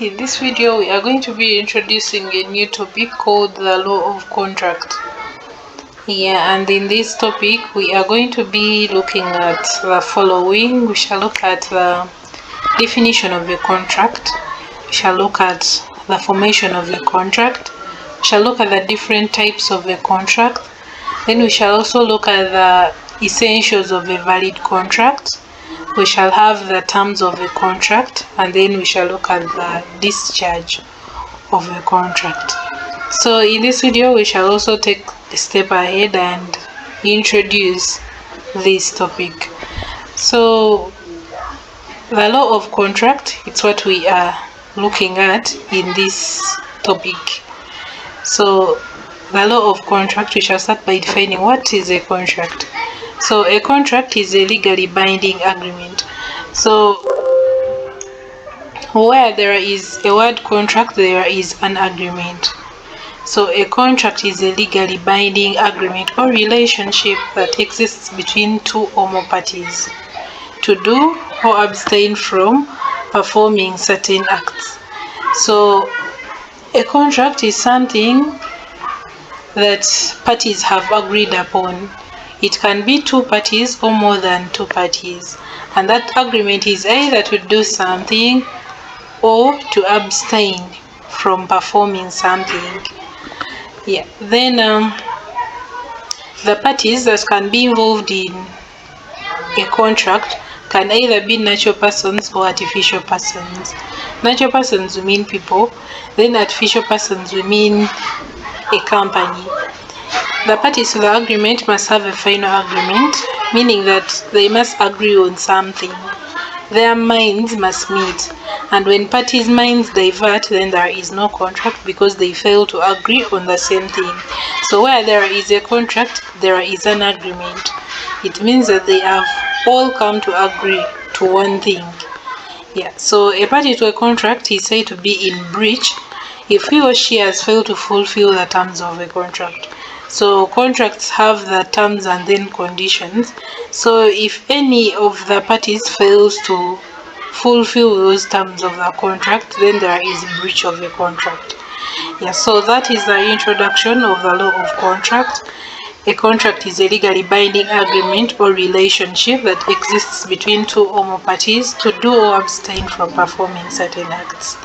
In this video, we are going to be introducing a new topic called the law of contract. And in this topic, we are going to be looking at the following. We shall look at the definition of a contract. We shall look at the formation of a contract. We shall look at the different types of a contract. Then we shall also look at the essentials of a valid contract. We shall have the terms of a contract, and then we shall look at the discharge of a contract. So in this video, we shall also take a step ahead and introduce this topic. So the law of contract, it's what we are looking at in this topic. So the law of contract, we shall start by defining what is a contract. So a contract is a legally binding agreement. So where there is a word contract, there is an agreement. So a contract is a legally binding agreement or relationship that exists between two or more parties to do or abstain from performing certain acts. So a contract is something that parties have agreed upon. It can be two parties or more than two parties, and that agreement is either to do something or to abstain from performing something. Then the parties that can be involved in a contract can either be natural persons or artificial persons. Natural persons will mean people, then artificial persons will mean a company. The parties to the agreement must have a final agreement, meaning that they must agree on something. Their minds must meet, and when parties' minds divert, then there is no contract because they fail to agree on the same thing. So where there is a contract, there is an agreement. It means that they have all come to agree to one thing. So a party to a contract is said to be in breach if he or she has failed to fulfill the terms of a contract. So contracts have the terms and then conditions. So if any of the parties fails to fulfill those terms of the contract, then there is a breach of the contract. So that is the introduction of the law of contract. A contract is a legally binding agreement or relationship that exists between two or more parties to do or abstain from performing certain acts.